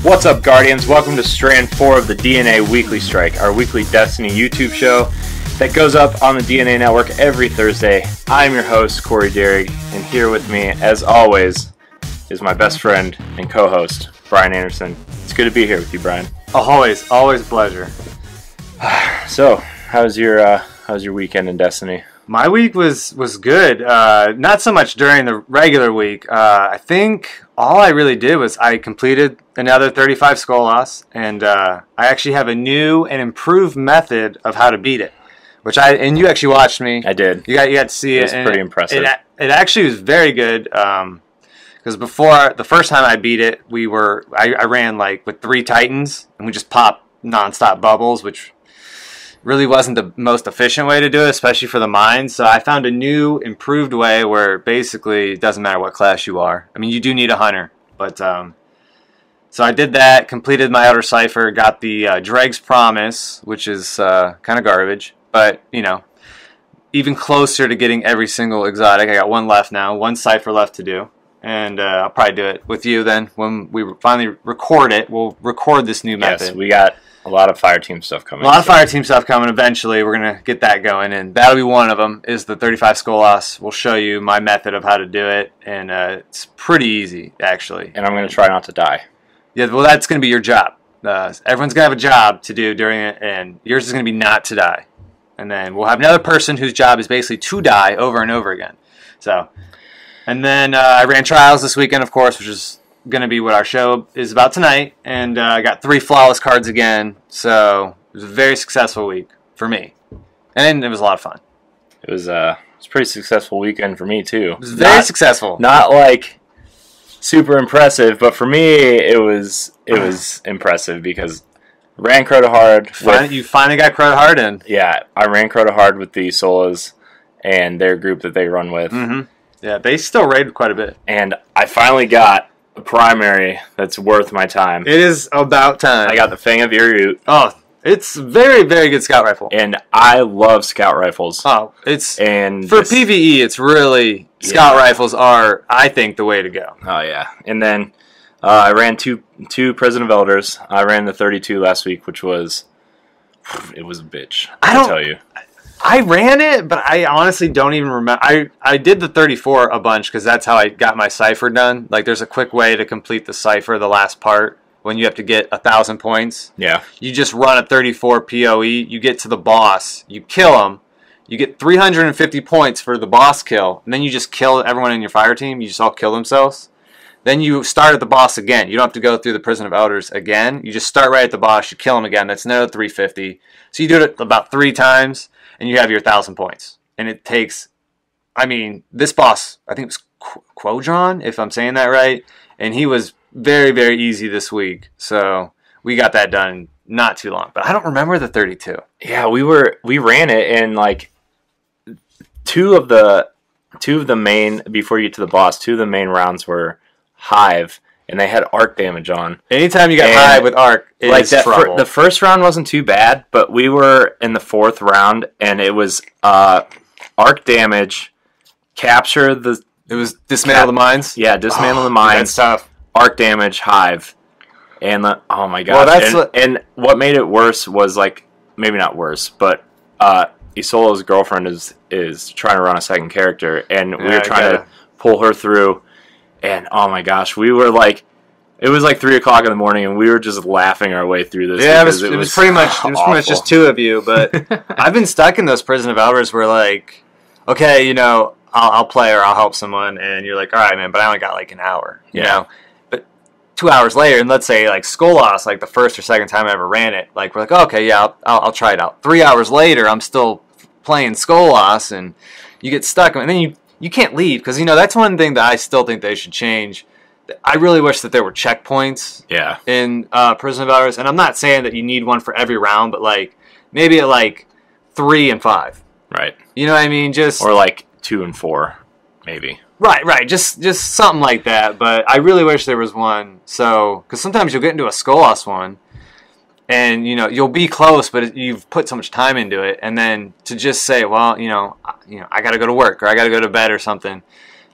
What's up, Guardians? Welcome to Strand 4 of the DNA Weekly Strike, our weekly Destiny YouTube show that goes up on the DNA Network every Thursday. I'm your host, Corey Derrig, and here with me, as always, is my best friend and co-host, Brian Anderson. It's good to be here with you, Brian. Always a pleasure. So, how's your weekend in Destiny? My week was good. Not so much during the regular week. I think all I really did was I completed another 35 skull loss, and I actually have a new and improved method of how to beat it. And you actually watched me. I did. You got to see it. It was pretty impressive. It actually was very good. Because before the first time I beat it, I ran like with 3 Titans, and we just popped nonstop bubbles, which really wasn't the most efficient way to do it, especially for the mines. So I found a new, improved way where basically it doesn't matter what class you are. I mean, you do need a hunter, but so I did that, completed my outer cipher, got the Dreg's Promise, which is kind of garbage, but you know, even closer to getting every single exotic. I got one left now, one cipher left to do, and I'll probably do it with you then when we finally record it. We'll record this new method. Yes, we got a lot of fire team stuff coming. Fire team stuff coming eventually. We're going to get that going, and that'll be one of them, is the 35 skull loss. We'll show you my method of how to do it, and it's pretty easy, actually. And I'm going to try not to die. Yeah, well, that's going to be your job. Everyone's going to have a job to do during it, and yours is going to be not to die. And then we'll have another person whose job is basically to die over and over again. So, and then I ran trials this weekend, of course, which is going to be what our show is about tonight, and I got 3 flawless cards again, so it was a very successful week for me, and it was a lot of fun. It was a pretty successful weekend for me too. It was very successful. Not like super impressive, but for me it was impressive because I ran Crota hard. You finally got Crota hard in. Yeah, I ran Crota hard with the Solas and their group that they run with. Mm-hmm. Yeah, they still raid quite a bit, and I finally got a primary that's worth my time. It is about time. I got the Fang of Irut. Oh, it's very, very good scout rifle. And I love scout rifles. Oh, for PvE, it's really, scout rifles are, I think, the way to go. Oh, yeah. And then I ran two Prison of Elders. I ran the 32 last week, which was, it was a bitch, I'll tell you. I ran it, but I honestly don't even remember. I did the 34 a bunch because that's how I got my cipher done. Like, there's a quick way to complete the cipher, the last part, when you have to get 1,000 points. Yeah. You just run a 34 PoE. You get to the boss. You kill him. You get 350 points for the boss kill. And then you just kill everyone in your fire team. You just all kill themselves. Then you start at the boss again. You don't have to go through the Prison of Elders again. You just start right at the boss. You kill him again. That's another 350. So you do it about 3 times. And you have your 1,000 points. And it takes, I mean, this boss, I think it was Quodron, if I'm saying that right. And he was very, very easy this week. So we got that done not too long. But I don't remember the 32. Yeah, we ran it, and like two of the main, before you get to the boss, 2 of the main rounds were Hive. And they had arc damage on. Anytime you got high with arc, it's trouble. The first round wasn't too bad, but we were in the 4th round, and it was arc damage, capture the... It was dismantle the mines? Yeah, dismantle the mines. That's tough. Arc damage, Hive. And, oh my gosh. Well, and what made it worse was, like, maybe not worse, but Isolo's girlfriend is trying to run a second character, and we were trying to pull her through. And, oh my gosh, we were like, it was like 3 o'clock in the morning, and we were just laughing our way through this. Yeah, it was pretty much just 2 of you, but I've been stuck in those Prison of Elders where, like, okay, you know, I'll play or I'll help someone, and you're like, all right, man, but I only got like an hour, you know? But 2 hours later, and let's say, like, Skull Loss, like the first or second time I ever ran it, like, we're like, oh, okay, yeah, I'll try it out. 3 hours later, I'm still playing Skull Loss, and you get stuck, and then you can't leave, because, you know, that's one thing that I still think they should change. I really wish that there were checkpoints in Prison of Elders, and I'm not saying that you need one for every round, but, like, maybe at, like, 3 and 5. Right. You know what I mean? Or, like, 2 and 4, maybe. Right. Just something like that, but I really wish there was one, so, because sometimes you'll get into a Skull Loss one, and, you know, you'll be close, but you've put so much time into it, and then to just say, well, you know, I got to go to work, or I got to go to bed or something,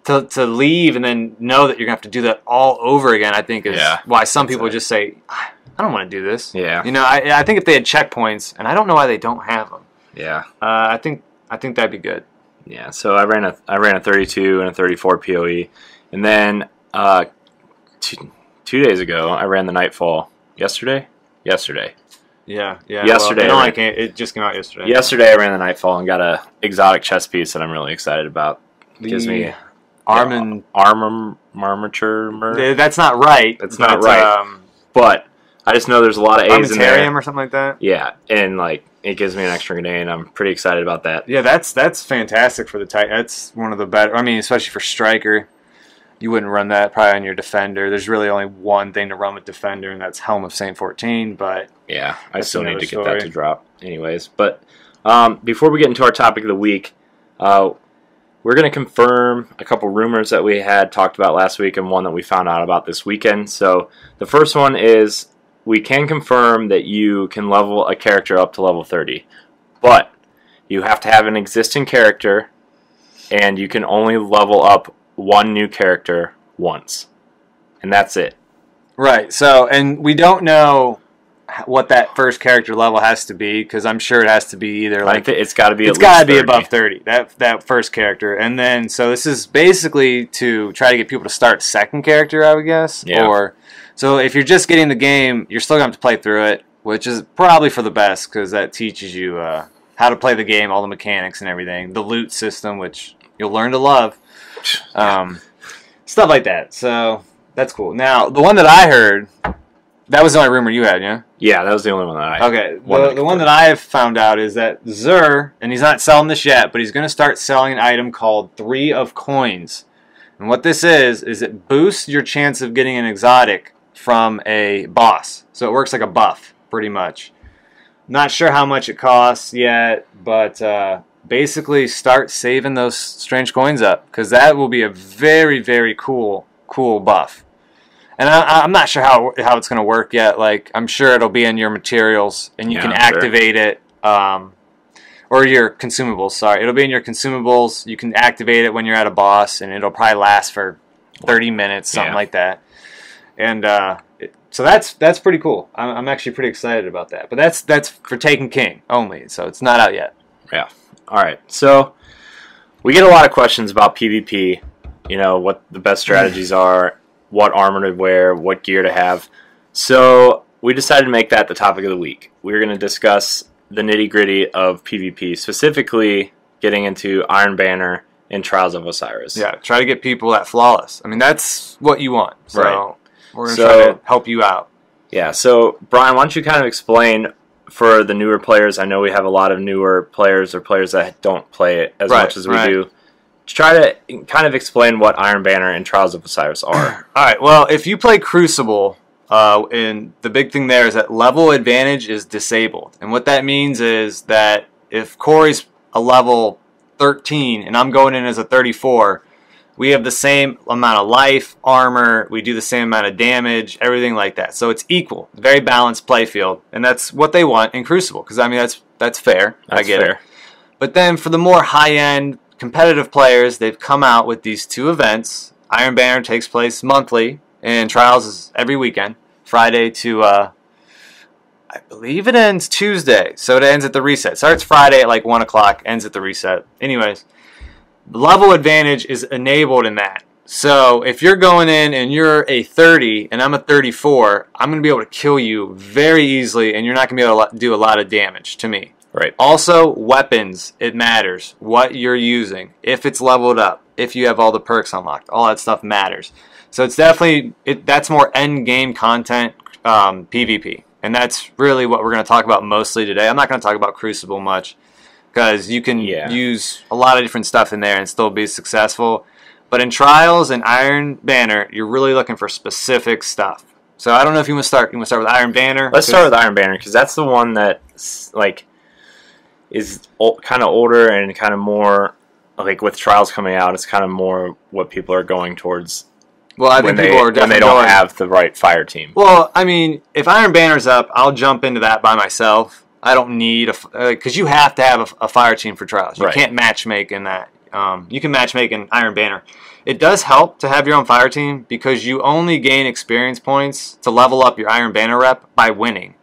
to leave and then know that you're gonna have to do that all over again, I think is why some people just say, I don't want to do this. Yeah. You know, I think if they had checkpoints, and I don't know why they don't have them. Yeah. I think that'd be good. Yeah. So I ran a 32 and a 34 POE, and then 2 days ago I ran the Nightfall. Yesterday. Yeah. Yesterday. Well, it just came out yesterday. Yesterday I ran the Nightfall and got a exotic chest piece that I'm really excited about. It gives me armature. That's not right. That's not right. But I just know there's a lot of A's in there. Or something like that. Yeah, and like it gives me an extra grenade. I'm pretty excited about that. Yeah, that's fantastic for the Titan. That's one of the better. I mean, especially for Striker, you wouldn't run that probably on your Defender. There's really only one thing to run with Defender, and that's Helm of Saint 14. But yeah, I still need to get that to drop, anyways. But before we get into our topic of the week, we're going to confirm a couple rumors that we had talked about last week and one that we found out about this weekend. So the first one is we can confirm that you can level a character up to level 30, but you have to have an existing character, and you can only level up one new character once, and that's it. Right. So, and we don't know what that first character level has to be, because I'm sure it has to be either like it's got to be above 30. That first character, and then so this is basically to try to get people to start second character, I would guess. Yeah. Or so if you're just getting the game, you're still going to have to play through it, which is probably for the best because that teaches you how to play the game, all the mechanics and everything, the loot system, which you'll learn to love, stuff like that. So that's cool. Now the one that I heard. That was the only rumor you had, yeah? Yeah, that was the only one that I Okay, the one that I have found out is that Xur, and he's not selling this yet, but he's going to start selling an item called 3 of Coins. And what this is it boosts your chance of getting an exotic from a boss. So it works like a buff, pretty much. Not sure how much it costs yet, but basically start saving those strange coins up, because that will be a very, very cool buff. And I'm not sure how it's going to work yet. Like, I'm sure it'll be in your materials, and you can activate it, or your consumables. Sorry, it'll be in your consumables. You can activate it when you're at a boss, and it'll probably last for 30 minutes, something like that. And so that's pretty cool. I'm actually pretty excited about that. But that's for Taken King only, so it's not out yet. Yeah. All right. So we get a lot of questions about PvP. You know, what the best strategies are. What armor to wear, what gear to have. So we decided to make that the topic of the week. We're going to discuss the nitty-gritty of PvP, specifically getting into Iron Banner and Trials of Osiris. Yeah, try to get people at Flawless. I mean, that's what you want. So right. We're going to try to help you out. Yeah, so Brian, why don't you kind of explain for the newer players? I know we have a lot of newer players or players that don't play it as much as we do. Try to kind of explain what Iron Banner and Trials of Osiris are. All right. Well, if you play Crucible, and the big thing there is that level advantage is disabled. And what that means is that if Corey's a level 13 and I'm going in as a 34, we have the same amount of life, armor, we do the same amount of damage, everything like that. So it's equal, very balanced play field. And that's what they want in Crucible, because I mean, that's fair. I get it. But then for the more high-end competitive players, they've come out with these 2 events. Iron Banner takes place monthly, and Trials is every weekend, Friday to, I believe it ends Tuesday, so it ends at the reset. Starts Friday at like 1 o'clock, ends at the reset. Anyways, level advantage is enabled in that. So if you're going in and you're a 30 and I'm a 34, I'm going to be able to kill you very easily, and you're not going to be able to do a lot of damage to me. Right. Also, weapons, it matters what you're using. If it's leveled up, if you have all the perks unlocked, all that stuff matters. So it's definitely, that's more end game content, PvP. And that's really what we're going to talk about mostly today. I'm not going to talk about Crucible much, because you can use a lot of different stuff in there and still be successful. But in Trials and Iron Banner, you're really looking for specific stuff. So I don't know if you want to start. You want to start with Iron Banner? Let's start with Iron Banner, because that's the one that, like, is kind of older and kind of more, like, with Trials coming out, it's kind of more what people are going towards. Well, I think people are definitely when they don't have the right fire team. Well, I mean, if Iron Banner's up, I'll jump into that by myself. I don't need because you have to have a fire team for Trials. You can't matchmake in that. You can match make an Iron Banner. It does help to have your own fire team because you only gain experience points to level up your Iron Banner rep by winning.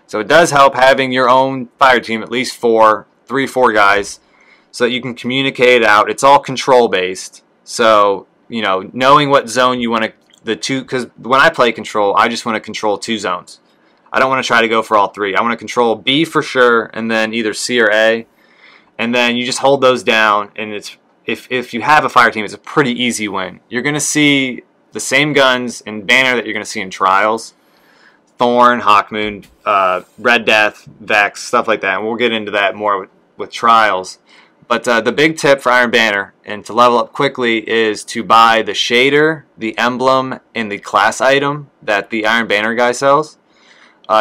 So it does help having your own fire team, at least 4 guys, so that you can communicate out. It's all control based. So, knowing what zone you want to, because when I play control, I just want to control 2 zones. I don't want to try to go for all 3. I want to control B for sure, and then either C or A. And then you just hold those down, and it's if you have a fire team, it's a pretty easy win. You're going to see the same guns in Banner that you're going to see in Trials. Thorn, Hawkmoon, Red Death, Vex, stuff like that. And we'll get into that more with Trials. But the big tip for Iron Banner, and to level up quickly, is to buy the shader, the emblem, and the class item that the Iron Banner guy sells.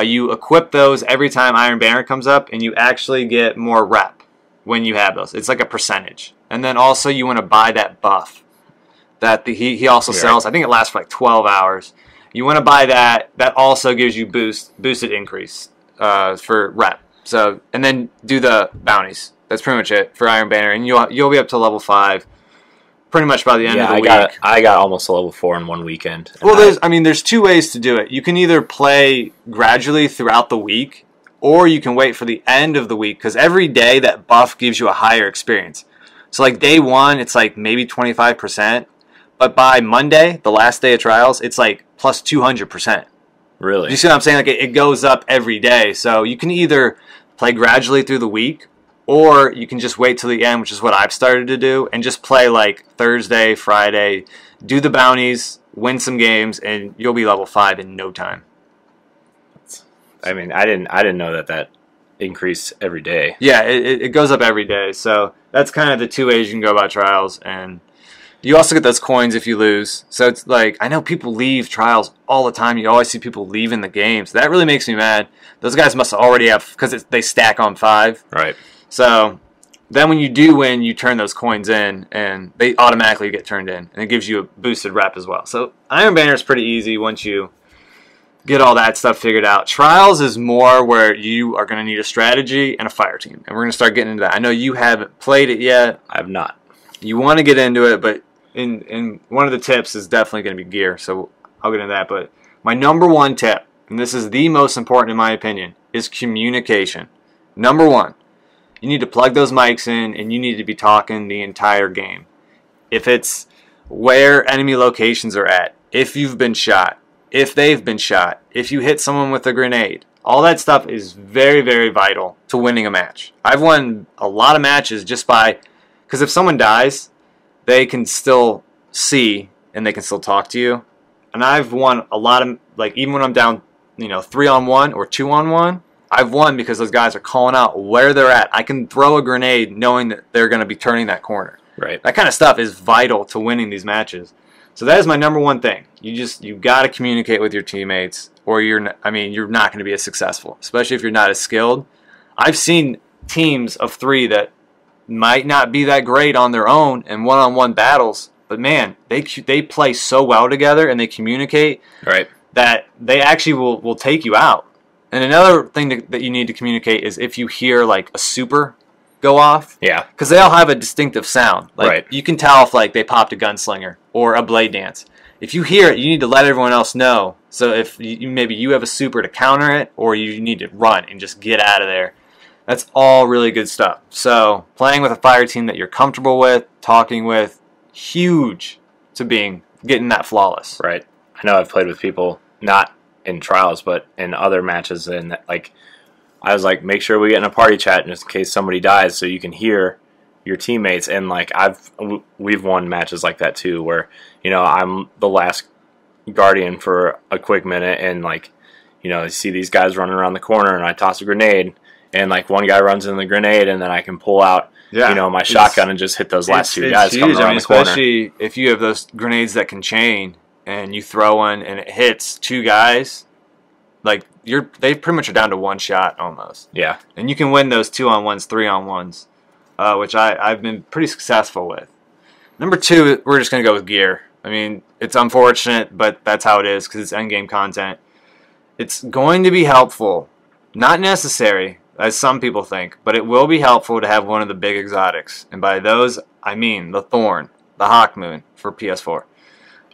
You equip those every time Iron Banner comes up, and you actually get more rep when you have those. It's like a percentage. And then also you want to buy that buff that he also sells. I think it lasts for like 12 hours. You want to buy that. That also gives you boosted increase for rep. So, and then do the bounties. That's pretty much it for Iron Banner, and you'll be up to level 5 pretty much by the end of the week. I got almost to level 4 in 1 weekend. Well, there's 2 ways to do it. You can either play gradually throughout the week, or you can wait for the end of the week, because every day that buff gives you a higher experience. So like day 1, it's like maybe 25%, but by Monday, the last day of Trials, it's like plus 200%. Really? You see what I'm saying? Like it goes up every day. So you can either play gradually through the week, or you can just wait till the end, which is what I've started to do, and just play like Thursday, Friday, do the bounties, win some games, and you'll be level 5 in no time. I mean, I didn't know that increased every day. Yeah, it goes up every day. So that's kind of the 2 ways you can go about Trials, and you also get those coins if you lose. So it's like, I know people leave Trials all the time. You always see people leaving the game. So that really makes me mad. Those guys must already have, because they stack on 5. Right. So then when you do win, you turn those coins in, and they automatically get turned in, and it gives you a boosted rep as well. So Iron Banner is pretty easy once you get all that stuff figured out. Trials is more where you are going to need a strategy and a fire team, and we're going to start getting into that. I know you haven't played it yet. I have not. You want to get into it, but in one of the tips is definitely going to be gear, so I'll get into that. But my number 1 tip, and this is the most important in my opinion, is communication. Number 1. You need to plug those mics in, and you need to be talking the entire game. If it's where enemy locations are at, if you've been shot, if they've been shot, if you hit someone with a grenade, all that stuff is very, very vital to winning a match. I've won a lot of matches just by, because if someone dies, they can still see and they can still talk to you. And I've won a lot of, like, even when I'm down, 3-on-1 or 2-on-1, I've won because those guys are calling out where they're at. I can throw a grenade knowing that they're going to be turning that corner. Right. That kind of stuff is vital to winning these matches. So that is my number 1 thing. You got to communicate with your teammates, or you're not going to be as successful, especially if you're not as skilled. I've seen teams of 3 that might not be that great on their own in one-on-one battles, but man, they play so well together and they communicate that they actually will take you out. And another thing that you need to communicate is if you hear like a super go off. Yeah. Because they all have a distinctive sound. Like you can tell if like they popped a gunslinger or a blade dance. If you hear it, you need to let everyone else know. So if maybe you have a super to counter it, or you need to run and just get out of there. That's all really good stuff. So playing with a fire team that you're comfortable with, talking with, huge to getting that flawless. Right. I know I've played with people not in Trials, but in other matches, and like I was like, make sure we get in a party chat just in case somebody dies, so you can hear your teammates. And like we've won matches like that too, where I'm the last guardian for a quick minute, and like I see these guys running around the corner, and I toss a grenade, and like one guy runs in the grenade, and then I can pull out my shotgun and just hit those last 2 guys coming around the corner. Especially if you have those grenades that can chain, and you throw one and it hits 2 guys, like they pretty much are down to 1 shot almost. Yeah. And you can win those 2-on-1s, 3-on-1s, which I've been pretty successful with. Number 2, we're just going to go with gear. I mean, it's unfortunate, but that's how it is because it's endgame content. It's going to be helpful, not necessary. as some people think, but it will be helpful to have one of the big exotics. And by those, I mean the Thorn, the Hawkmoon for PS4.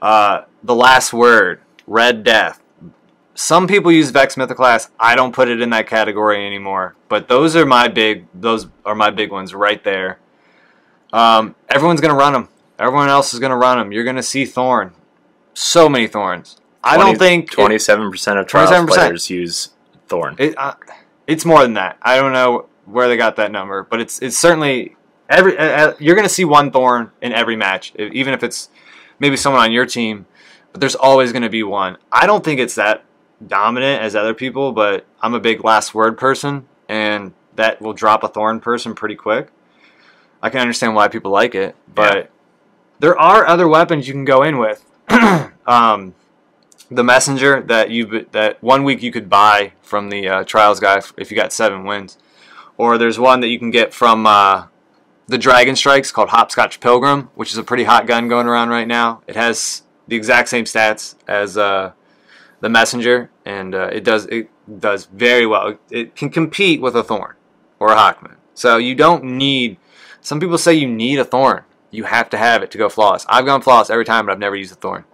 The Last Word, Red Death. Some people use Vex Mythoclast. I don't put it in that category anymore. But those are my big ones right there. Everyone's going to run them. Everyone else is going to run them. You're going to see Thorn. So many Thorns. I don't think 27% of Trials players use Thorn. It's more than that. I don't know where they got that number, but it's certainly you're going to see one Thorn in every match, even if it's maybe someone on your team. But there's always going to be one. I don't think it's that dominant as other people, but I'm a big Last Word person, and that will drop a Thorn person pretty quick. I can understand why people like it, but there are other weapons you can go in with. The Messenger that 1 week you could buy from the Trials guy if you got 7 wins. Or there's one that you can get from the Dragon Strikes called Hopscotch Pilgrim, which is a pretty hot gun going around right now. It has the exact same stats as the Messenger, and it does very well. It can compete with a Thorn or a Hawkmoon. So you don't need... Some people say you need a Thorn. You have to have it to go flawless. I've gone flawless every time, but I've never used a Thorn.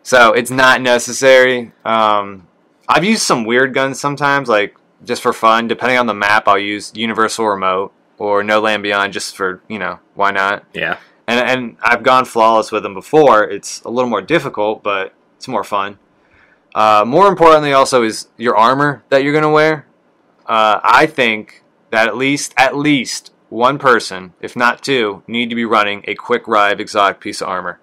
So it's not necessary. I've used some weird guns sometimes, like just for fun. Depending on the map, I'll use Universal Remote or No Land Beyond just for, why not? Yeah. And I've gone flawless with them before. It's a little more difficult, but it's more fun. More importantly also is your armor that you're going to wear. I think that at least one person, if not two, need to be running a Quick Rive exotic piece of armor.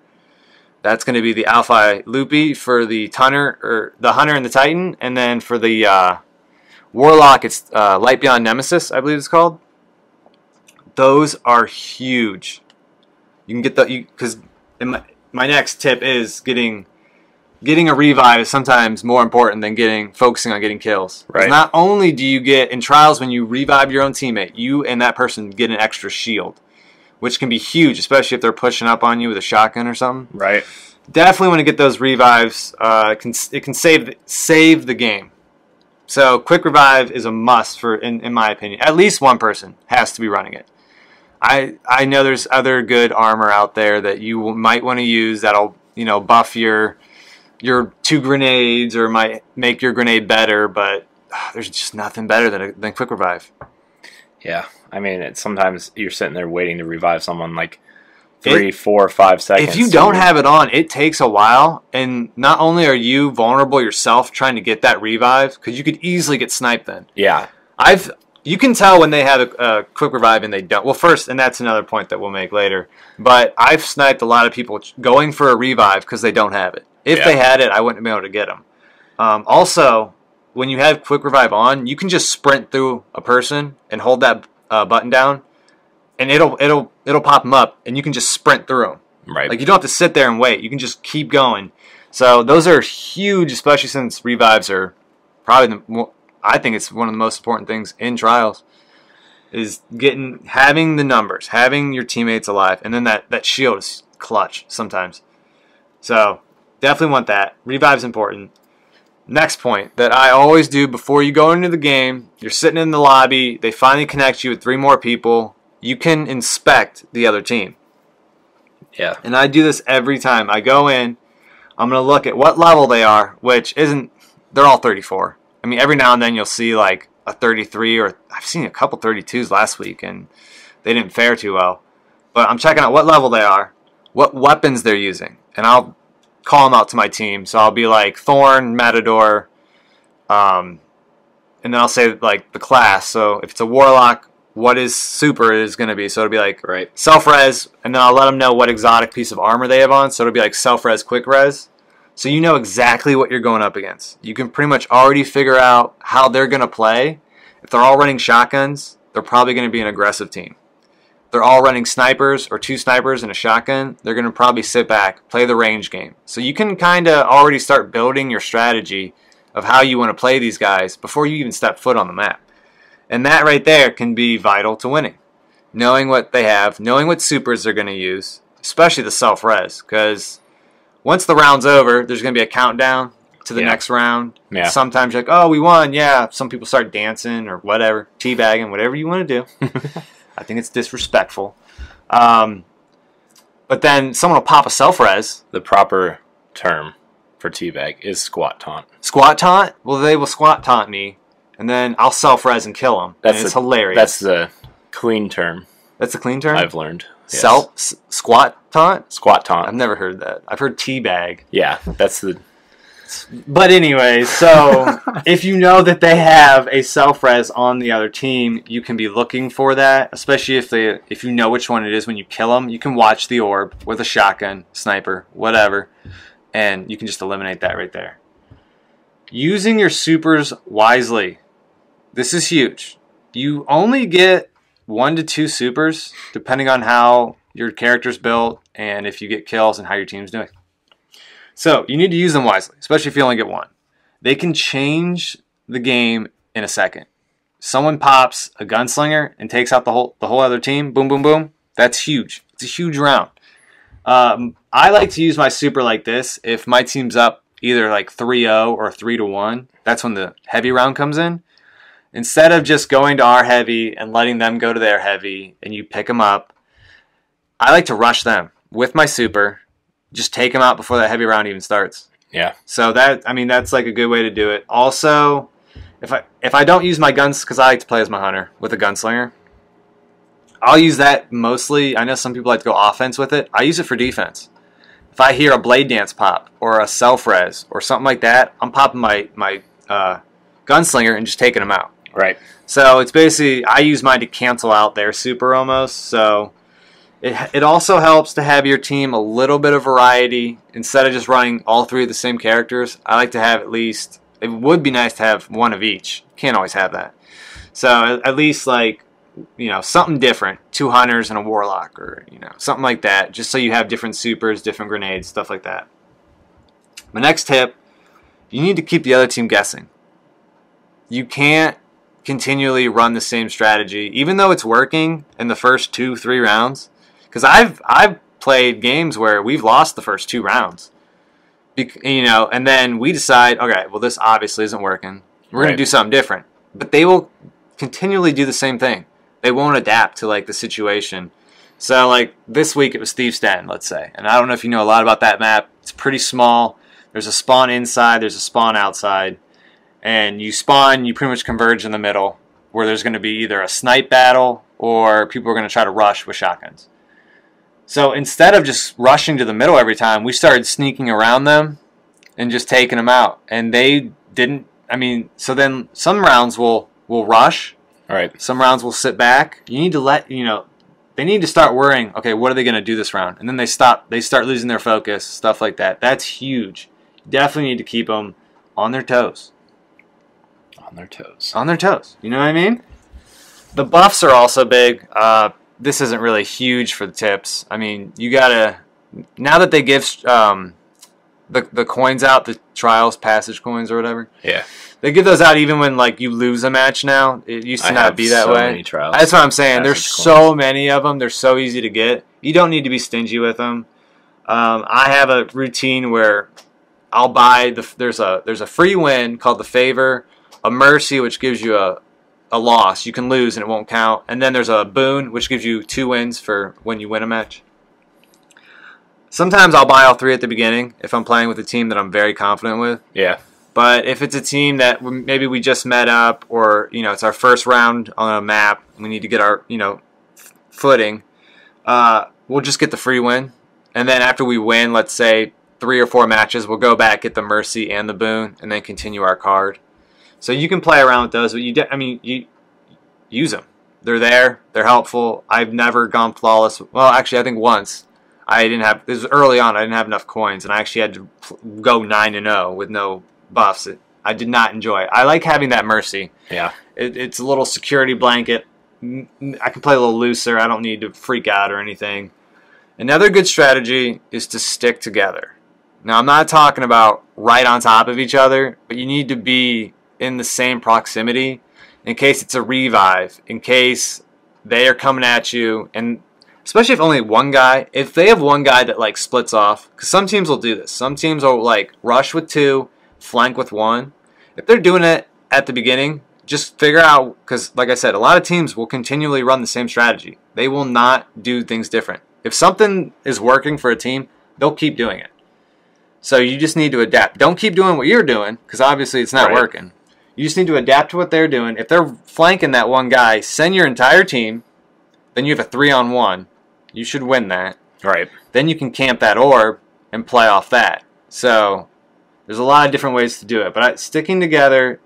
That's going to be the Alpha Loopy for the Hunter and the Titan, and then for the Warlock, it's Light Beyond Nemesis, I believe it's called. Those are huge. You can get because my next tip is getting a revive is sometimes more important than focusing on getting kills. Right. Not only do you get in Trials when you revive your own teammate, you and that person get an extra shield, which can be huge, especially if they're pushing up on you with a shotgun or something. Right. Definitely want to get those revives. It can save the game. So Quick Revive is a must in my opinion. At least one person has to be running it. I know there's other good armor out there that you might want to use that'll buff your 2 grenades or might make your grenade better, but there's just nothing better than Quick Revive. Yeah, I mean, sometimes you're sitting there waiting to revive someone like 3, 4, 5 seconds. If you don't have it on, it takes a while, and not only are you vulnerable yourself trying to get that revive, because you could easily get sniped then. Yeah. You can tell when they have a Quick Revive and they don't. Well, first, and that's another point that we'll make later, but I've sniped a lot of people going for a revive because they don't have it. If they had it, I wouldn't be able to get them. Also, when you have Quick Revive on, you can just sprint through a person and hold that button down, and it'll pop them up, and you can just sprint through them. Right. Like you don't have to sit there and wait. You can just keep going. So those are huge, especially since revives are probably I think it's one of the most important things in Trials. Is having the numbers, having your teammates alive, and then that shield is clutch sometimes. So definitely want that. Revive's important. Next point that I always do before you go into the game, you're sitting in the lobby, they finally connect you with 3 more people, you can inspect the other team. Yeah. And I do this every time. I go in, I'm going to look at what level they are, which isn't, they're all 34. I mean, every now and then you'll see like a 33, or I've seen a couple 32s last week, and they didn't fare too well. But I'm checking out what level they are, what weapons they're using, and I'll call them out to my team. So I'll be like Thorn, Matador, and then I'll say like the class. So if it's a Warlock, what his super is going to be. So it'll be like self-res, and then I'll let them know what exotic piece of armor they have on. So it'll be like self-res, quick res. So you know exactly what you're going up against. You can pretty much already figure out how they're going to play. If they're all running shotguns, they're probably going to be an aggressive team. If they're all running snipers or 2 snipers and a shotgun, they're going to probably sit back, play the range game. So you can kind of already start building your strategy of how you want to play these guys before you even step foot on the map. And that right there can be vital to winning. Knowing what they have, knowing what supers they're going to use, especially the self-res, because once the round's over, there's going to be a countdown, to the next round. Yeah. Sometimes you're like, oh, we won. Yeah. Some people start dancing or whatever, teabagging, whatever you want to do. I think it's disrespectful. But then someone will pop a self-res. The proper term for teabag is squat taunt. Squat taunt? Well, they will squat taunt me, and then I'll self-res and kill them. It's hilarious. That's the clean term. That's the clean term? I've learned. Yes. Squat taunt? Squat taunt. I've never heard that. I've heard teabag. Yeah, that's the... But anyway, so if you know that they have a self-res on the other team, you can be looking for that, especially if you know which one it is when you kill them. You can watch the orb with a shotgun, sniper, whatever, and you can just eliminate that right there. Using your supers wisely. This is huge. You only get 1 to 2 supers, depending on how your character's built and if you get kills and how your team's doing. So you need to use them wisely, especially if you only get 1. They can change the game in a second. Someone pops a gunslinger and takes out the whole other team. Boom, boom, boom. That's huge. It's a huge round. I like to use my super like this. If my team's up either like 3-0 or 3-1, that's when the heavy round comes in. Instead of just going to our heavy and letting them go to their heavy and you pick them up, I like to rush them with my super. Just take them out before that heavy round even starts. Yeah. So that's like a good way to do it. Also, if I don't use my guns, because I like to play as my hunter with a gunslinger, I'll use that mostly. I know some people like to go offense with it. I use it for defense. If I hear a blade dance pop or a self-res or something like that, I'm popping my gunslinger and just taking them out. Right. So it's basically, I use mine to cancel out their super almost. So it also helps to have your team a little bit of variety. Instead of just running all 3 of the same characters, I like to have at least, it would be nice to have 1 of each. Can't always have that. So at least like, something different. 2 hunters and a warlock or, something like that. Just so you have different supers, different grenades, stuff like that. My next tip, you need to keep the other team guessing. You can't continually run the same strategy, even though it's working in the first 2-3 rounds. Because I've played games where we've lost the first 2 rounds, and then we decide, okay, well this obviously isn't working. We're going to do something different. But they will continually do the same thing. They won't adapt to like the situation. So like this week it was Thieves' Den, let's say, and I don't know if you know a lot about that map. It's pretty small. There's a spawn inside. There's a spawn outside. And you spawn, you pretty much converge in the middle, where there's going to be either a snipe battle or people are going to try to rush with shotguns. So instead of just rushing to the middle every time, we started sneaking around them and just taking them out. And they didn't, so then some rounds will rush. All right. Some rounds will sit back. You need to they need to start worrying, okay, what are they going to do this round? And then they start losing their focus, stuff like that. That's huge. You definitely need to keep them on their toes. On their toes. On their toes. You know what I mean? The buffs are also big. This isn't really huge for the tips. You gotta, now that they give the coins out, the trials, passage coins or whatever. Yeah. They give those out even when like you lose a match now. It used to not be that way. Many trials, that's what I'm saying. There's so many of them. They're so easy to get. You don't need to be stingy with them. I have a routine where I'll buy there's a free win called the favor, a mercy which gives you a loss. You can lose and it won't count. And then there's a boon which gives you 2 wins for when you win a match. Sometimes I'll buy all 3 at the beginning if I'm playing with a team that I'm very confident with. Yeah. But if it's a team that maybe we just met up or, it's our first round on a map, we need to get our, footing, we'll just get the free win. And then after we win, let's say 3 or 4 matches, we'll go back, get the mercy and the boon, and then continue our card. So you can play around with those, but you use them. They're there. They're helpful. I've never gone flawless. Well, actually, I think once. This was early on. I didn't have enough coins, and I actually had to go 9-0 with no buffs. I did not enjoy it. I like having that mercy. Yeah. It's a little security blanket. I can play a little looser. I don't need to freak out or anything. Another good strategy is to stick together. Now, I'm not talking about right on top of each other, but you need to be in the same proximity in case it's a revive, in case they are coming at you, and especially if only one guy, if they have one guy that like splits off, because some teams will do this. Some teams will like rush with 2, flank with one. If they're doing it at the beginning, just figure out, because like I said, a lot of teams will continually run the same strategy. They will not do things different. If something is working for a team, they'll keep doing it. So you just need to adapt. Don't keep doing what you're doing, because obviously it's not working. You just need to adapt to what they're doing. If they're flanking that one guy, send your entire team. Then you have a 3-on-1. You should win that. Right. Then you can camp that orb and play off that. So there's a lot of different ways to do it. But sticking together,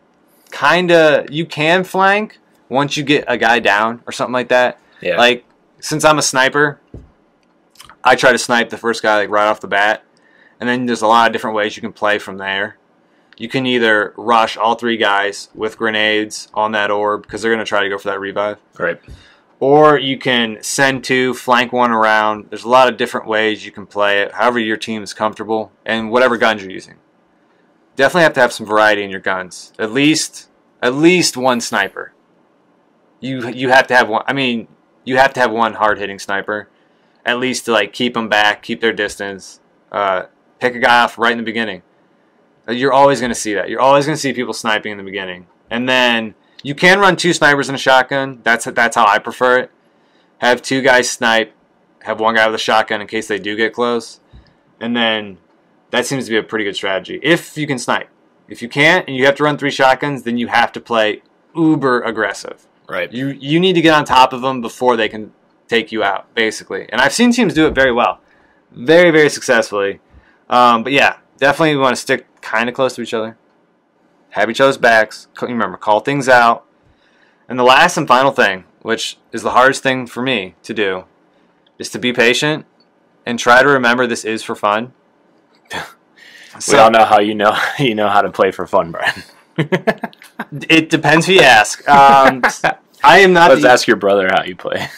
kind of, you can flank once you get a guy down or something like that. Yeah. Like, since I'm a sniper, I try to snipe the first guy like right off the bat. And then there's a lot of different ways you can play from there. You can either rush all 3 guys with grenades on that orb, because they're going to try to go for that revive. Right. Or you can send 2, flank 1 around. There's a lot of different ways you can play it, however your team is comfortable, and whatever guns you're using. Definitely have to have some variety in your guns. At least one sniper. You have to have one. I mean, you have to have one hard-hitting sniper, at least to like keep them back, keep their distance. Pick a guy off right in the beginning. You're always going to see that. You're always going to see people sniping in the beginning, and then you can run 2 snipers in a shotgun. That's how I prefer it. Have 2 guys snipe. Have 1 guy with a shotgun in case they do get close. And then that seems to be a pretty good strategy. If you can snipe. If you can't and you have to run 3 shotguns, then you have to play uber aggressive. Right. You need to get on top of them before they can take you out, basically. And I've seen teams do it very well. Very, very successfully. But yeah, definitely we want to stick kind of close to each other. Have each other's backs. Remember, call things out. And the last and final thing, which is the hardest thing for me to do, is to be patient and try to remember this is for fun. We all know how you know how to play for fun, Brian. It depends who you ask. I am not. Let's ask your brother how you play.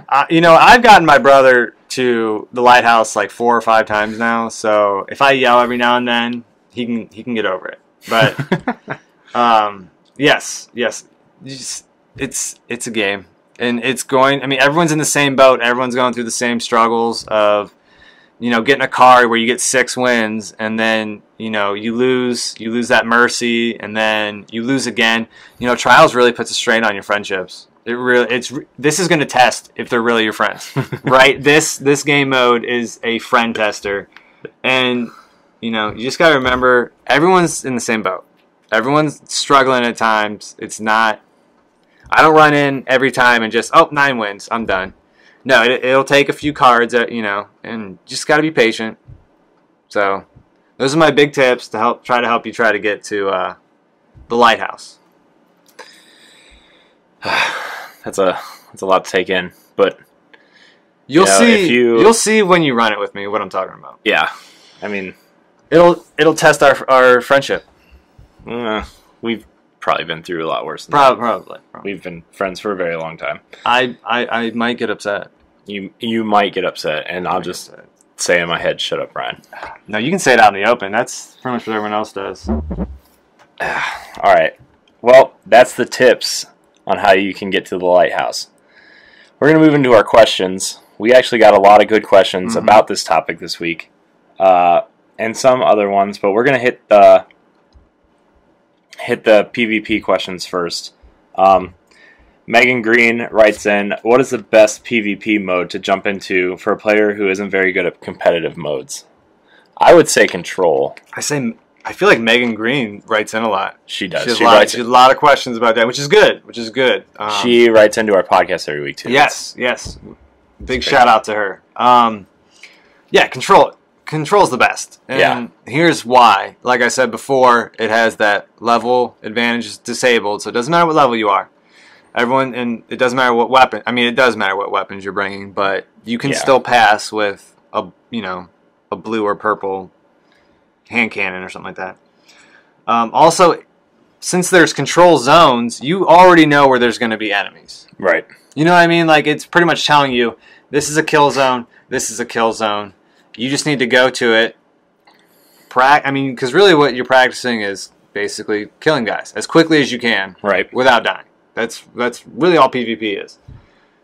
I've gotten my brother to the lighthouse like 4 or 5 times now. So if I yell every now and then, he can get over it. But yes, it's a game, and it's going. I mean, everyone's in the same boat. Everyone's going through the same struggles of, getting a card where you get 6 wins, and then you lose that mercy, and then you lose again. Trials really puts a strain on your friendships. This is going to test if they're really your friends, right? This game mode is a friend tester, and you just got to remember, everyone's in the same boat. Everyone's struggling at times. It's not, I don't run in every time and just, 9 wins, I'm done. No, it'll take a few cards, and just got to be patient. So those are my big tips to help you try to get to the lighthouse. That's a lot to take in, but you'll see when you run it with me what I'm talking about. Yeah, I mean, it'll test our friendship. We've probably been through a lot worse than probably. We've been friends for a very long time. I might get upset. You might get upset, and I'll just say in my head, "Shut up, Brian." No, you can say it out in the open. That's pretty much what everyone else does. All right. Well, that's the tips on how you can get to the lighthouse. We're going to move into our questions. We actually got a lot of good questions about this topic this week, and some other ones, but we're going to hit the PvP questions first. Megan Green writes in, what is the best PvP mode to jump into for a player who isn't very good at competitive modes? I would say Control. I feel like Megan Green writes in a lot. She does. She has a lot of questions about that, which is good. She writes into our podcast every week, too. Yes. Big shout out to her. Yeah, Control. Control's the best. And here's why. Like I said before, it has that level advantage disabled, so it doesn't matter what level you are. And it doesn't matter what weapon. I mean, it does matter what weapons you're bringing, but you can still pass with a blue or purple hand cannon or something like that. Also, since there's control zones, you already know where there's going to be enemies. Right. You know what I mean? Like, it's pretty much telling you, this is a kill zone, this is a kill zone. You just need to go to it. Because really what you're practicing is basically killing guys as quickly as you can, right, without dying. That's really all PvP is.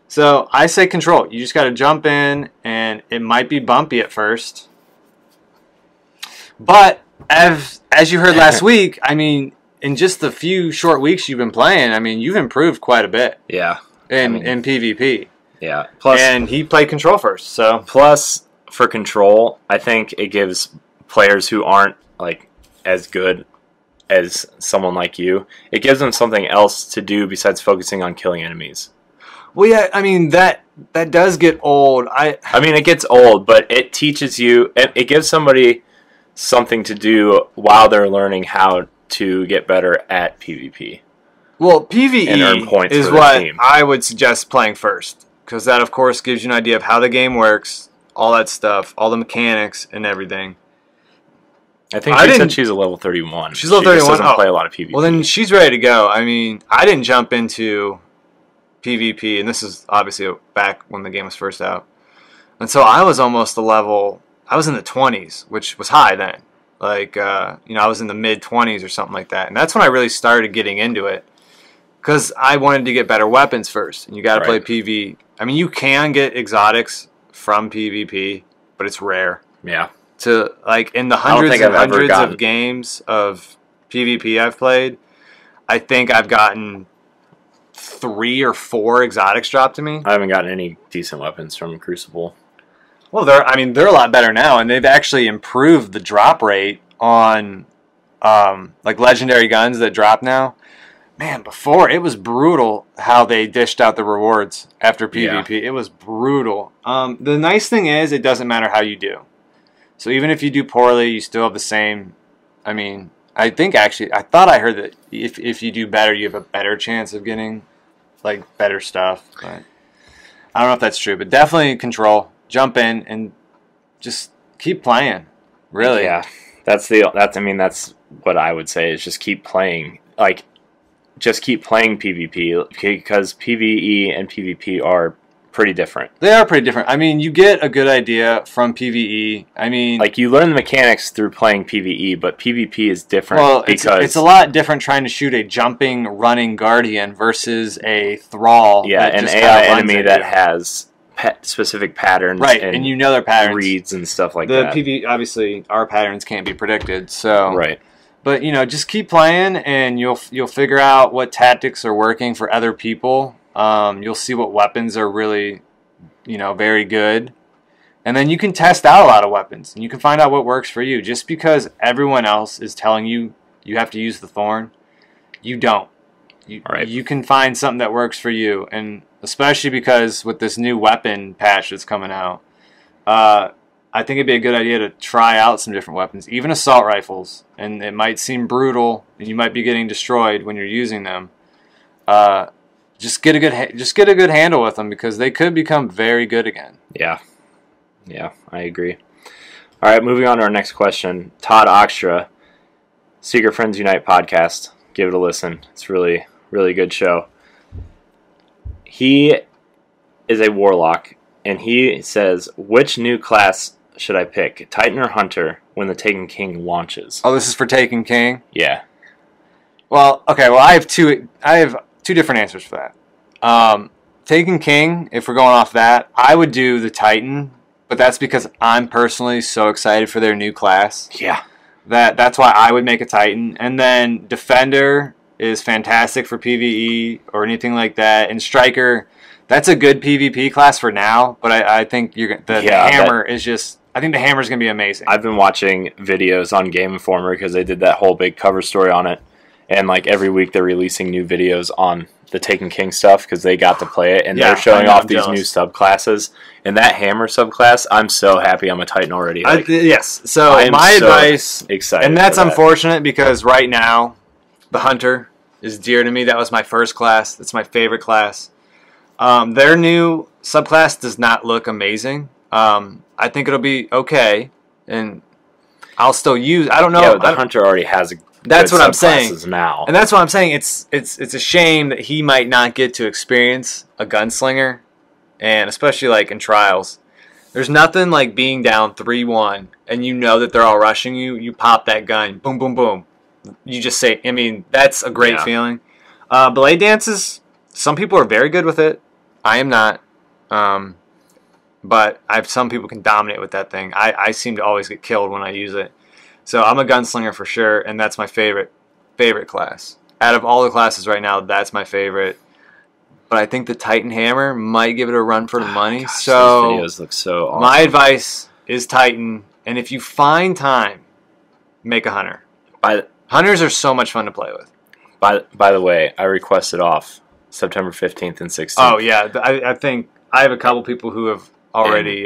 So I say Control. You just got to jump in, and it might be bumpy at first, but as you heard last week, I mean, in just the few short weeks you've been playing, I mean, you've improved quite a bit. Yeah. In PvP. Yeah. And he played control first, so. Plus, for control, I think it gives players who aren't like as good as someone like you, it gives them something else to do besides focusing on killing enemies. Well, yeah, I mean, that does get old. I mean, it gets old, but it teaches you, it gives somebody something to do while they're learning how to get better at PvP. Well, PvE and earn points is for what team. I would suggest playing first, because that, of course, gives you an idea of how the game works, all that stuff, all the mechanics and everything. I think she said she's a level 31. She's level 31. She doesn't play a lot of PvP. Well, then she's ready to go. I mean, I didn't jump into PvP, and this is obviously back when the game was first out. And so I was almost the level, I was in the 20s, which was high then. Like, I was in the mid-20s or something like that. And that's when I really started getting into it. Because I wanted to get better weapons first. And you got to play PvE. I mean, you can get exotics from PvP, but it's rare. Yeah. To, like, in the hundreds and hundreds of games of PvP I've played, I think I've gotten 3 or 4 exotics dropped to me. I haven't gotten any decent weapons from Crucible. Well, they're a lot better now, and they've actually improved the drop rate on like legendary guns that drop now. Man, before it was brutal how they dished out the rewards after PvP. Yeah. It was brutal. The nice thing is it doesn't matter how you do. So even if you do poorly, you still have the same. I mean, I thought I heard that if you do better, you have a better chance of getting like better stuff. But I don't know if that's true, but definitely control. Jump in and just keep playing. Really. Yeah. That's what I would say is just keep playing. Like, just keep playing PvP, because PvE and PvP are pretty different. They are pretty different. I mean, you get a good idea from PvE. I mean, like, you learn the mechanics through playing PvE, but PvP is different. Well, it's a lot different trying to shoot a jumping, running guardian versus a thrall. Yeah, an AI enemy that has specific patterns, right? And you know their patterns, reads and stuff like that. The PvE, obviously, our patterns can't be predicted, so right. But just keep playing, and you'll figure out what tactics are working for other people. You'll see what weapons are really, very good. And then you can test out a lot of weapons. And you can find out what works for you. Just because everyone else is telling you you have to use the thorn, you don't. You can find something that works for you. And especially because with this new weapon patch that's coming out, I think it'd be a good idea to try out some different weapons, even assault rifles. And it might seem brutal, and you might be getting destroyed when you're using them. Just get a good handle with them, because they could become very good again. Yeah, I agree. All right, moving on to our next question. Todd Oxtra, Secret Friends Unite podcast. Give it a listen. It's really, really good show. He is a warlock, and he says, which new class should I pick, Titan or Hunter, when the Taken King launches? Oh, this is for Taken King? Yeah. Well, okay. Well, I have two different answers for that. Taken King, if we're going off that, I would do the Titan, but that's because I'm personally so excited for their new class. Yeah. That's why I would make a Titan. And then Defender is fantastic for PvE or anything like that. And Striker, that's a good PvP class for now, but I think the Hammer is just... I think the Hammer is going to be amazing. I've been watching videos on Game Informer because they did that whole big cover story on it. And like every week they're releasing new videos on the Taken King stuff because they got to play it. And they're showing off these new subclasses. And that Hammer subclass, I'm so happy I'm a Titan already. Like, yes. So my advice... excited. And that's unfortunate because right now the Hunter is dear to me. That was my first class. That's my favorite class. Their new subclass does not look amazing. I think it'll be okay, and I'll still use. I don't know. Yeah, the Hunter already has. That's what I'm saying now, and that's what I'm saying. It's a shame that he might not get to experience a gunslinger, and especially like in trials. There's nothing like being down 3-1, and you know that they're all rushing you. You pop that gun, boom, boom, boom. You just say. I mean, that's a great feeling. Blade dances. Some people are very good with it. I am not. But some people can dominate with that thing. I seem to always get killed when I use it. So I'm a gunslinger for sure, and that's my favorite class. Out of all the classes right now, that's my favorite. But I think the Titan Hammer might give it a run for the money. Gosh, so those videos look so awesome. My advice is Titan, and if you find time, make a Hunter. Hunters are so much fun to play with. By the way, I requested off September 15th and 16th. Oh, yeah. I think I have a couple people who have already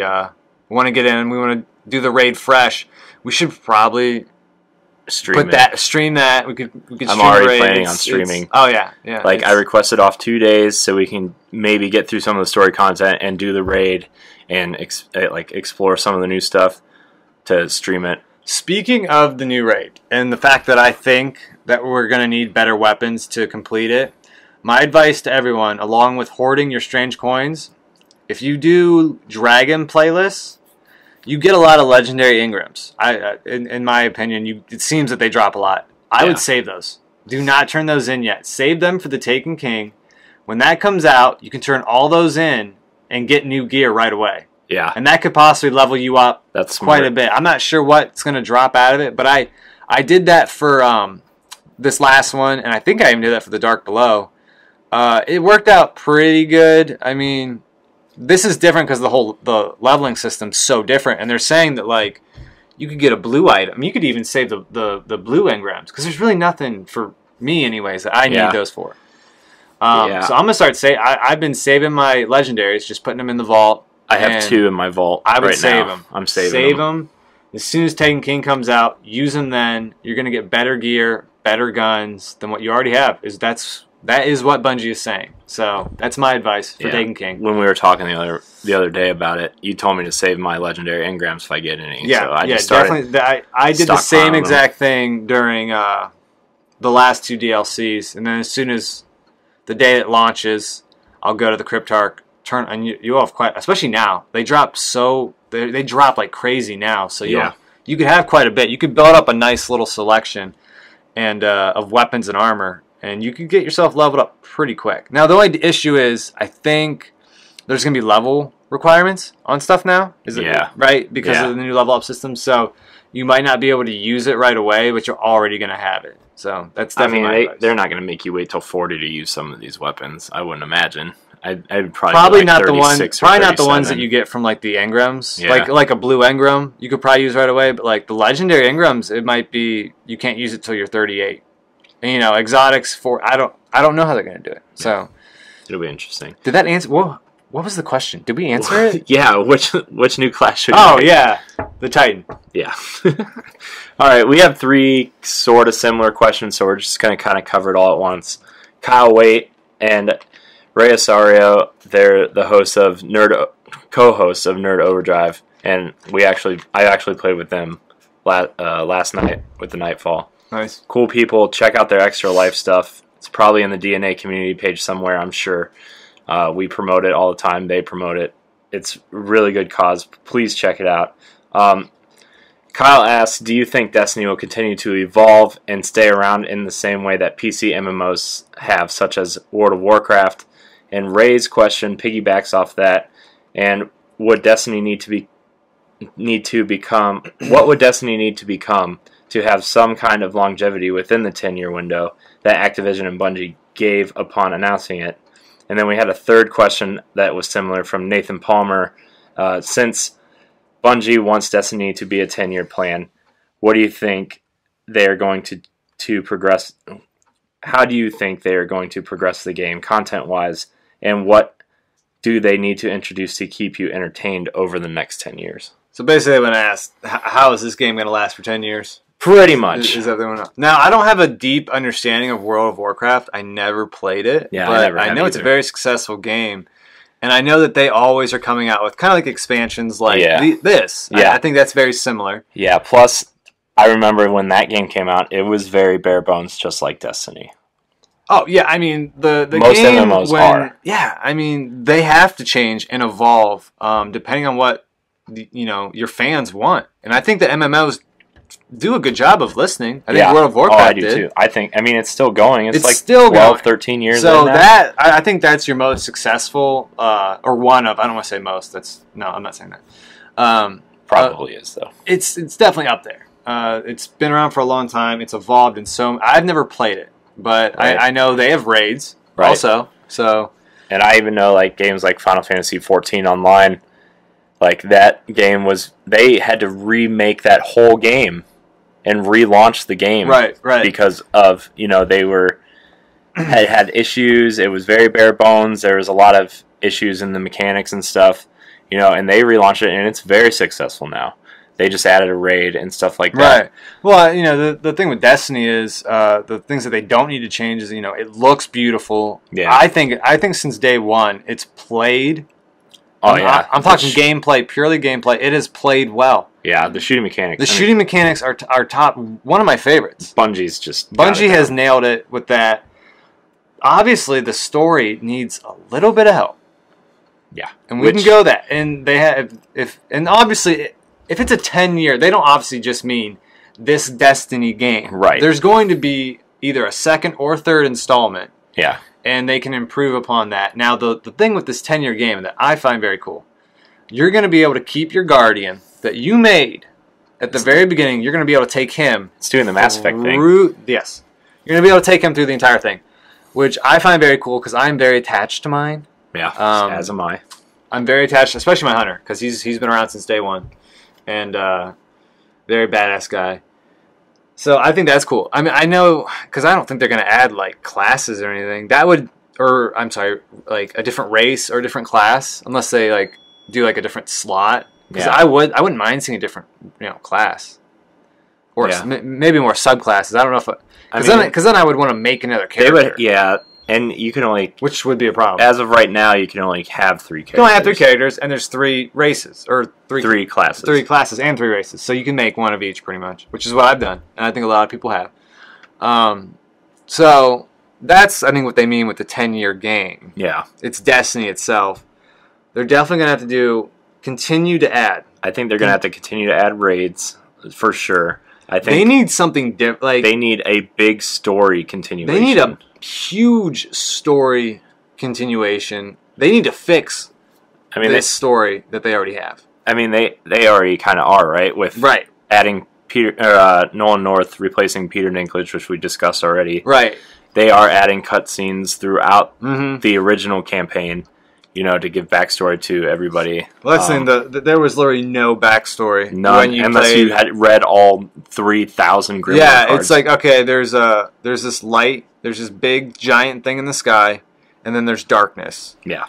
want to get in. We want to do the raid fresh. We should probably stream that. We could I'm already planning on streaming. Oh, yeah. Like, I requested off 2 days so we can maybe get through some of the story content and do the raid and explore some of the new stuff to stream it. Speaking of the new raid and the fact that I think that we're going to need better weapons to complete it, my advice to everyone, along with hoarding your strange coins, if you do dragon playlists, you get a lot of legendary Ingrams. In my opinion, it seems that they drop a lot. I would save those. Do not turn those in yet. Save them for the Taken King. When that comes out, you can turn all those in and get new gear right away. Yeah. And that could possibly level you up quite a bit. I'm not sure what's going to drop out of it, but I did that for this last one, and I think I even did that for the Dark Below. It worked out pretty good. I mean, this is different because the leveling system's so different, and they're saying that, like, you could get a blue item. You could even save the blue engrams, because there's really nothing for me, anyways, that I need those for. So I'm going to start saying, I've been saving my legendaries, just putting them in the vault. I have 2 in my vault. I would right save now. them. I'm saving Save them. As soon as Taken King comes out, use them then. You're going to get better gear, better guns than what you already have. That is what Bungie is saying. So that's my advice for Taken King. When we were talking the other day about it, you told me to save my legendary engrams if I get any. Yeah, so I just definitely. I did the same exact thing during the last 2 DLCs, and then as soon as the day it launches, I'll go to the Cryptarch. And you have quite, especially now. They drop they drop like crazy now. So you could have quite a bit. You could build up a nice little selection and of weapons and armor, and you could get yourself leveled up pretty quick. Now the only issue is, I think there's gonna be level requirements on stuff now. Is it right? Because of the new level up system. So you might not be able to use it right away, but you're already gonna have it. So that's definitely. They're not gonna make you wait till 40 to use some of these weapons. I wouldn't imagine. I'd probably not the ones that you get from like the engrams, like a blue engram you could probably use right away. But like the legendary engrams, it might be you can't use it till you're 38. And, exotics I don't know how they're gonna do it. So it'll be interesting. Did that answer? What was the question? Did we answer it? Yeah. Which new class should? The Titan. Yeah. All right. We have 3 sort of similar questions, so we're just gonna kind of cover it all at once. Kyle Waite and Ray Osario, they're the co-hosts of Nerd Overdrive, and I actually played with them last night with the Nightfall. Nice, cool people. Check out their Extra Life stuff. It's probably in the DNA community page somewhere, I'm sure. We promote it all the time. They promote it. It's a really good cause. Please check it out. Kyle asks, do you think Destiny will continue to evolve and stay around in the same way that PC MMOs have, such as World of Warcraft? And Ray's question piggybacks off that. And would Destiny need to become to have some kind of longevity within the 10-year window that Activision and Bungie gave upon announcing it? And then we had a third question that was similar from Nathan Palmer. Since Bungie wants Destiny to be a 10-year plan, what do you think they're going to progress? How do you think they are going to progress the game content-wise? And what do they need to introduce to keep you entertained over the next 10 years? So basically, when I asked, how is this game going to last for 10 years? Pretty much. Is that the one? Now, I don't have a deep understanding of World of Warcraft. I never played it. Yeah, but I know it's a very successful game. And I know that they always are coming out with kind of like expansions like this. Yeah. I think that's very similar. Yeah, plus, I remember when that game came out, it was very bare bones, just like Destiny. Oh, yeah, I mean, the most game, MMOs are. Yeah, I mean, they have to change and evolve depending on what, your fans want. And I think the MMOs do a good job of listening. I think World of Warcraft did. I do too. It's still going. It's like still 12, going. 13 years So I think that's your most successful, or one of, I don't want to say most. I'm not saying that. Probably is, though. It's definitely up there. It's been around for a long time. It's evolved in so. I've never played it, but Right. I know they have raids also. So, and I even know like games like Final Fantasy 14 Online, like that game they had to remake that whole game and relaunch the game, right, because of they were had issues. It was very bare bones. There was a lot of issues in the mechanics and stuff, and they relaunched it, and it's very successful now. They just added a raid and stuff like that. Right. Well, the thing with Destiny is the things that they don't need to change is it looks beautiful. Yeah. I think since day one it's played. Oh yeah. I'm talking gameplay, purely gameplay. It has played well. Yeah, the shooting mechanics. The shooting mechanics are top. One of my favorites. Bungie has nailed it with that. Obviously, the story needs a little bit of help. Yeah, and we can go that. And they have obviously. If it's a 10-year, they don't obviously just mean this Destiny game. Right. There's going to be either a second or third installment. Yeah. And they can improve upon that. Now, the thing with this 10-year game that I find very cool, you're going to be able to keep your Guardian that you made at the very beginning. You're going to be able to take him. It's doing the Mass Effect thing. Yes. You're going to be able to take him through the entire thing, which I find very cool because I'm very attached to mine. Yeah, as am I. I'm very attached, especially my Hunter, because he's been around since day one. And very badass guy. So I think that's cool. I mean, I know, because I don't think they're going to add, like, classes or anything. That would, or, I'm sorry, like, a different race or a different class, unless they, like, do, like, a different slot. Because I wouldn't mind seeing a different, class. Or maybe more subclasses. I don't know if, because then I would want to make another character. And you can only... Which would be a problem. As of right now, you can only have 3 characters. You can only have 3 characters, and there's 3 races. Or 3 classes. 3 classes and 3 races. So you can make one of each, pretty much. Which is what I've done. And I think a lot of people have. So, that's, I think, what they mean with the 10-year game. Yeah. It's Destiny itself. They're definitely going to have to continue to add. I think they're going to have to continue to add raids, for sure. I think they need something different. Like, they need a big story continuation. They need a huge story continuation. They need to fix this story that they already have. I mean, they already kind of are, right? With adding Nolan North replacing Peter Dinklage, which we discussed already. Right. They are adding cutscenes throughout the original campaign, to give backstory to everybody. Well, that's there was literally no backstory. None, unless you had read all 3,000 Grimoire cards. It's like, okay, there's this light, there's this big, giant thing in the sky, and then there's darkness. Yeah.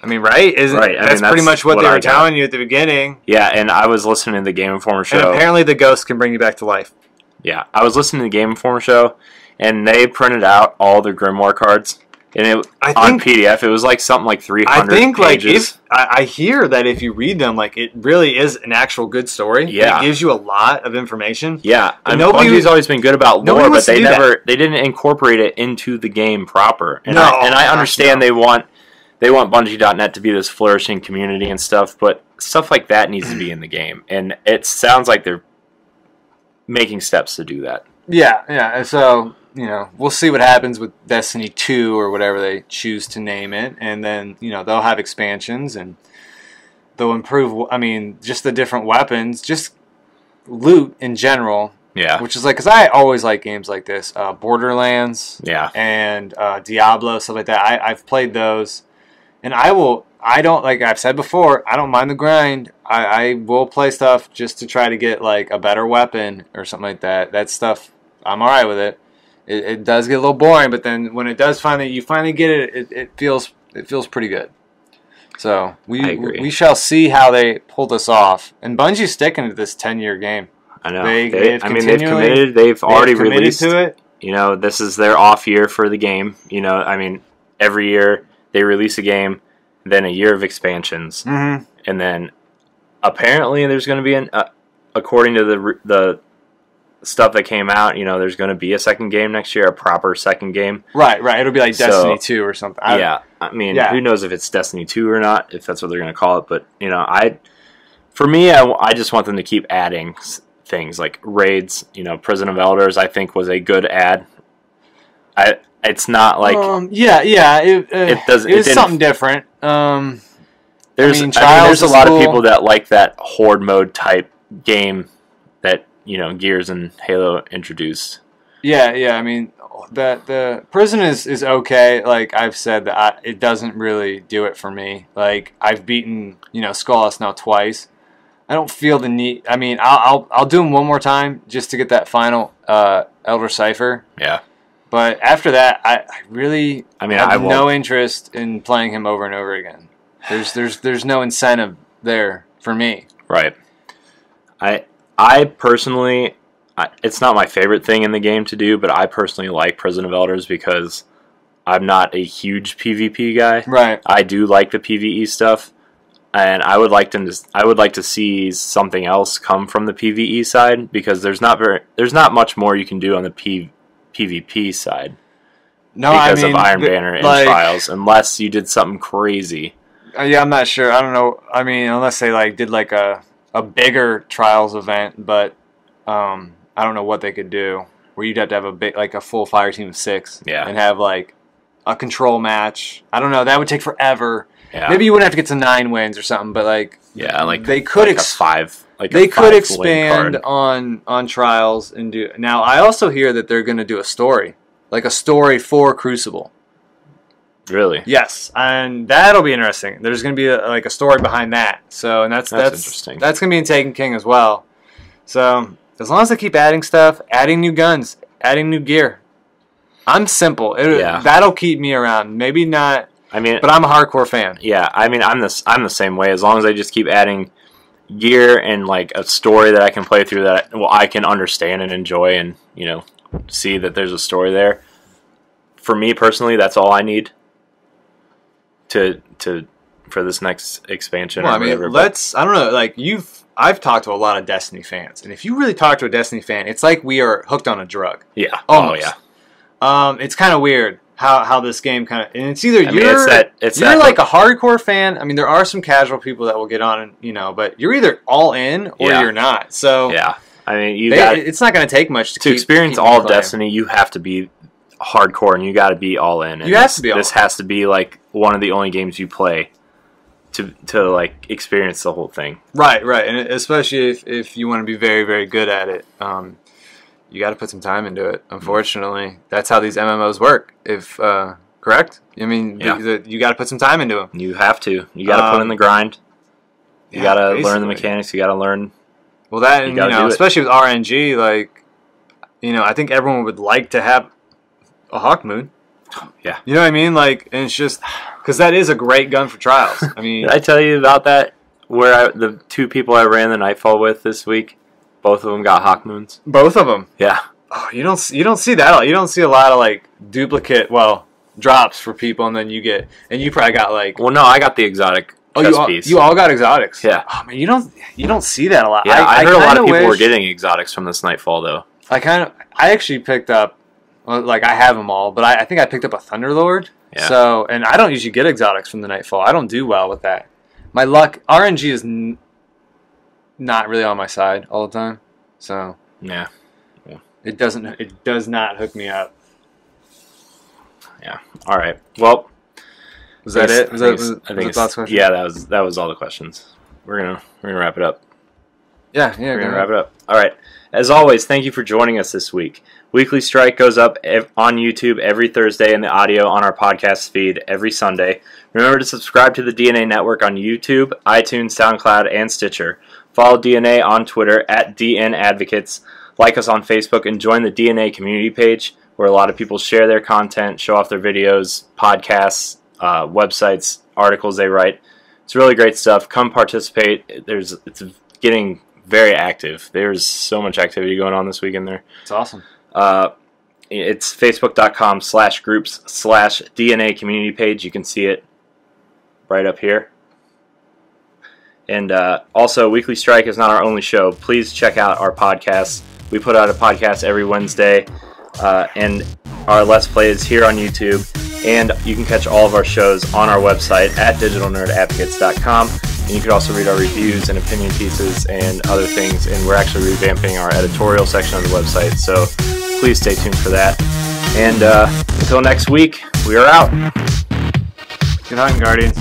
I mean, right? That's pretty much what they were telling you at the beginning. Yeah, and I was listening to the Game Informer show. And apparently the ghost can bring you back to life. Yeah, I was listening to the Game Informer show, and they printed out all the Grimoire cards. And on PDF, it was like something like 300 pages. I hear that if you read them, like, it really is an actual good story. Yeah. It gives you a lot of information. Yeah. And Bungie's always been good about lore, but they didn't incorporate it into the game proper. And I understand they want Bungie.net to be this flourishing community and stuff, but stuff like that needs to be in the game. And it sounds like they're making steps to do that. Yeah. So, we'll see what happens with Destiny 2 or whatever they choose to name it. And then, they'll have expansions and they'll improve, just the different weapons, just loot in general. Yeah. Which is like, because I always like games like this. Borderlands. Yeah. And Diablo, stuff like that. I've played those. And like I've said before, I don't mind the grind. I will play stuff just to try to get like a better weapon or something like that. That stuff, I'm alright with it. It does get a little boring, but then when it does you finally get it, it feels pretty good. So we shall see how they pull this off. And Bungie's sticking to this 10-year game. I know. They've committed. They've already released to it. This is their off year for the game. Every year they release a game, then a year of expansions, and then apparently there's going to be according to the stuff that came out, there's going to be a second game next year, a proper second game. Right. It'll be like Destiny 2 or something. Who knows if it's Destiny 2 or not, if that's what they're going to call it. But, I just want them to keep adding things like raids. Prison of Elders, I think, was a good add. It's not like... It was something different. There's a lot of people that like that horde mode type game that Gears and Halo introduced. Yeah. I mean, the prison is okay. Like I've said, that it doesn't really do it for me. Like I've beaten Skullhouse now twice. I don't feel the need. I mean, I'll do them one more time just to get that final Elder Cipher. Yeah. But after that, I really have won't. no interest in playing him over and over again. There's no incentive there for me. Right. I personally, it's not my favorite thing in the game to do, but I personally like Prison of Elders because I'm not a huge PvP guy. Right. I do like the PvE stuff, and I would like to see something else come from the PvE side because there's not much more you can do on the PvP side. No, because of Iron Banner and Trials, unless you did something crazy. Yeah, I'm not sure. I don't know. I mean, unless they did a bigger Trials event, but I don't know what they could do where you'd have to have a full fire team of 6, and have a control match. I don't know. That would take forever. Yeah. Maybe you wouldn't have to get to 9 wins or something, but they could could expand on Trials and do. Now, I also hear that they're going to do a story for Crucible. Really? Yes, and that'll be interesting. There's going to be a story behind that. So, and that's interesting. That's going to be in Taken King as well. So, as long as they keep adding stuff, adding new guns, adding new gear, I'm simple. That'll keep me around. Maybe not. But I'm a hardcore fan. Yeah, I'm the same way. As long as they just keep adding gear and a story that I can play through that I can understand and enjoy, and see that there's a story there. For me personally, that's all I need for this next expansion. Well, I don't know. I've talked to a lot of Destiny fans, and if you really talk to a Destiny fan, it's like we are hooked on a drug. Yeah. Almost. Oh yeah. It's kind of weird how this game kind of, and it's either you're a hardcore fan. I mean, there are some casual people that will get on, and but you're either all in or you're not. So yeah, it's not going to take much to experience all of Destiny. You have to be hardcore, and you got to be all in. And you have to be. This has to be one of the only games you play to experience the whole thing. Right, and especially if you want to be very, very good at it. You got to put some time into it. Unfortunately, that's how these MMOs work. Correct? I mean, you got to put some time into them. You have to. You got to put in the grind. You got to learn the mechanics. You got to learn. Well, that and especially with RNG, I think everyone would like to have a Hawk Moon. Yeah. You know what I mean? And it's just because that is a great gun for Trials. I mean, did I tell you about that? Where the 2 people I ran the Nightfall with this week, both of them got Hawk Moons. Both of them. Yeah. Oh, you don't see that. You don't see a lot of duplicate drops for people, and then you probably got Well, no, I got the exotic. Piece. You all got exotics. Yeah. Oh man, you don't see that a lot. Yeah, I heard a lot of people were getting exotics from this Nightfall though. I actually picked up. I have them all, but I think I picked up a Thunderlord. Yeah. So, and I don't usually get exotics from the Nightfall. I don't do well with that. My luck, RNG is not really on my side all the time. So, yeah. It does not hook me up. Yeah. All right. Well, was that it? Was that the last question? Yeah, that was all the questions. We're gonna wrap it up. Yeah. We're gonna wrap it up. All right. As always, thank you for joining us this week. Weekly Strike goes up on YouTube every Thursday and the audio on our podcast feed every Sunday. Remember to subscribe to the DNA Network on YouTube, iTunes, SoundCloud, and Stitcher. Follow DNA on Twitter at DN Advocates. Like us on Facebook and join the DNA community page where a lot of people share their content, show off their videos, podcasts, websites, articles they write. It's really great stuff. Come participate. It's getting very active. There's so much activity going on this weekend there. It's awesome. It's facebook.com/groups/DNA community page. You can see it right up here. And also, Weekly Strike is not our only show. Please check out our podcasts. We put out a podcast every Wednesday, and our Let's Play is here on YouTube. And you can catch all of our shows on our website at digitalnerdadvocates.com. And you can also read our reviews and opinion pieces and other things. And we're actually revamping our editorial section of the website. So please stay tuned for that. And until next week, we are out. Good hunting, Guardians.